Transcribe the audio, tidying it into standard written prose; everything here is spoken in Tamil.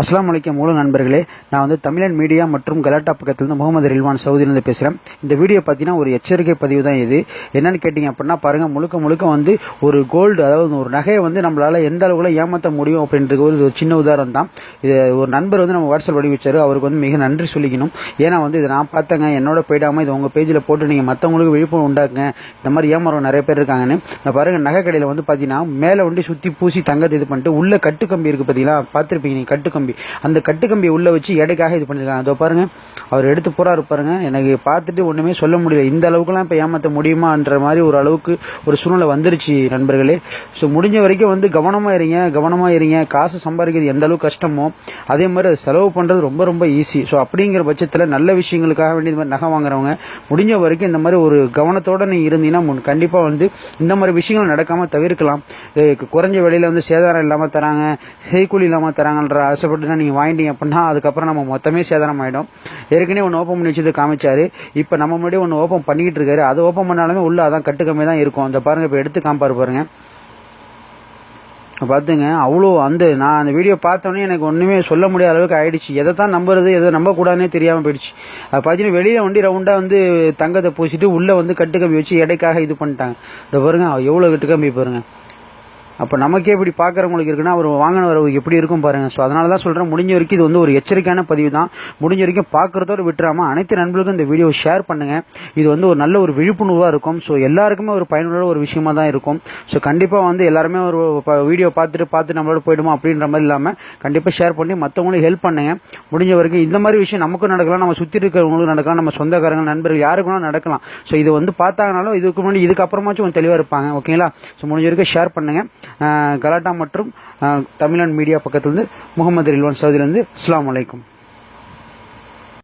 அஸ்ஸலாமு அலைக்கும் மூல நண்பர்களே, நான் வந்து தமிழன் மீடியா மற்றும் கலாட்டா பக்கத்துலேருந்து முகமது ரில்வான் சவுதியிலேருந்து பேசுகிறேன். இந்த வீடியோ பார்த்தீங்கன்னா ஒரு எச்சரிக்கை பதிவு தான். இது என்னன்னு கேட்டிங்க அப்படின்னா பாருங்கள், முழுக்க வந்து ஒரு கோல்டு, அதாவது ஒரு நகையை வந்து நம்மளால் எந்த அளவுக்குள்ள ஏமாற்ற முடியும் அப்படின்றது ஒரு சின்ன உதாரணம் தான். இது ஒரு நண்பர் வந்து நம்ம வாட்ஸ்அப் வழி வச்சார். அவருக்கு வந்து மிக நன்றி சொல்லிக்கணும். ஏன்னா வந்து இதை நான் பார்த்தேங்க, என்னோட போயிடாமல் இது உங்கள் பேஜில் போட்டு நீங்கள் மற்றவங்களுக்கு விழிப்புணர்வு உண்டாக்குங்க. இந்த மாதிரி ஏமாறும் நிறைய பேர் இருக்காங்கன்னு. பாருங்கள், நகை கடையில் வந்து பார்த்தீங்கன்னா மேலே வந்து சுற்றி பூசி தங்கத்தை இது பண்ணிட்டு உள்ள கட்டுக்கம்பி இருக்குது பார்த்தீங்களா, பார்த்துருப்பீங்க நீங்கள் கட்டுக்கம்பி. அந்த கட்டுக்கம்பியை உள்ள வச்சு எடைக்காக இது பண்ணிருக்காங்க. அதோ பாருங்க, அவர் எடுத்து போறாரு பாருங்க. எனக்கு பார்த்துட்டு ஒண்ணுமே சொல்ல முடியல. இந்த அளவுக்குலாம் இப்ப ஏமாற்ற முடியுமான்ற மாதிரி ஒரு அளவுக்கு ஒரு சூழ்நிலை வந்துருச்சு நண்பர்களே. ஸோ முடிஞ்ச வரைக்கும் வந்து கவனமா இருங்க. காசு சம்பாதிக்கிறது எந்த அளவுக்கு கஷ்டமோ அதே மாதிரி அது செலவு பண்றது ரொம்ப ஈஸி. ஸோ அப்படிங்கிற பட்சத்தில் நல்ல விஷயங்களுக்காக வேண்டிய இந்த மாதிரி நகை வாங்குறவங்க முடிஞ்ச வரைக்கும் இந்த மாதிரி ஒரு கவனத்தோட நீங்க இருந்தீங்கன்னா கண்டிப்பா வந்து இந்த மாதிரி விஷயங்கள் நடக்காம தவிர்க்கலாம். குறைஞ்ச விலையில வந்து சேதாரம் இல்லாம தராங்க, செய்கூலி இல்லாம தராங்கன்ற ஆசைப்பட்டு நீங்க வாங்கிட்டீங்க அப்படின்னா அதுக்கப்புறம் நம்ம மொத்தமே சேதாரம் ஆயிடும். ஏற்கனவே ஒன்று ஓப்பன் பண்ணி வச்சது காமிச்சாரு. இப்ப நம்ம முன்னாடி ஒன்று ஓப்பன் பண்ணிட்டு இருக்காரு. அது ஓப்பன் பண்ணாலுமே உள்ள அதான் கட்டுக்கம்மியா தான் இருக்கும். அந்த பாருங்க, இப்ப எடுத்து காமிப்பாரு பாருங்க. பார்த்துங்க, அவ்வளோ நான் அந்த வீடியோ பார்த்தோன்னே எனக்கு ஒன்றுமே சொல்ல முடியாத அளவுக்கு ஆயிடுச்சு. எதை தான் நம்புறது, எதை நம்பக்கூடாதுன்னே தெரியாமல் போயிடுச்சு. அது பார்த்தீங்கன்னா வெளியில் வண்டி ரவுண்டாக வந்து தங்கத்தை பூசிட்டு உள்ளே வந்து கட்டுக்கம்பி வச்சு எடைக்காக இது பண்ணிட்டாங்க. இந்த பாருங்க, எவ்வளோ கட்டுக்கம்பி பாருங்க. அப்போ நமக்கே இப்படி பார்க்குறவங்களுக்கு இருக்குன்னா அவர் வாங்கினவருக்கு எப்படி இருக்கும் பாருங்க. ஸோ அதனால தான் சொல்கிறேன், முடிஞ்ச வரைக்கும் இது வந்து ஒரு எச்சரிக்கையான பதிவு தான். முடிஞ்ச வரைக்கும் பார்க்குறதோடு விட்டுறாம அனைத்து நண்பர்களுக்கும் இந்த வீடியோ ஷேர் பண்ணுங்க. இது வந்து ஒரு நல்ல ஒரு விழிப்புணர்வாக இருக்கும். ஸோ எல்லாருக்குமே ஒரு பயனுள்ள ஒரு விஷயமா தான் இருக்கும். ஸோ கண்டிப்பாக வந்து எல்லாருமே ஒரு வீடியோ பார்த்துட்டு நம்மளோட போயிடுமா அப்படின்ற மாதிரி இல்லாமல் கண்டிப்பாக ஷேர் பண்ணி மற்றவங்களுக்கு ஹெல்ப் பண்ணுங்க. முடிஞ்ச வரைக்கும் இந்த மாதிரி விஷயம் நமக்கும் நடக்கலாம், நம்ம சுற்றி இருக்கிறவங்களுக்கும் நடக்கலாம், நம்ம சொந்தக்காரங்க நண்பர்கள் யாருக்குன்னா நடக்கலாம். ஸோ இது வந்து பார்த்தாங்கனாலும் இதுக்கு முன்னாடி இதுக்கப்புறமாச்சும் கொஞ்சம் தெளிவாக இருப்பாங்க. ஓகேங்களா? ஸோ முடிஞ்ச வரைக்கும் ஷேர் பண்ணுங்க. கலாட்டா மற்றும் தமிழன் மீடியா பக்கத்திலிருந்து முகமது ரில்வான் சவுதியிலிருந்து. அஸ்ஸலாமு அலைக்கும்.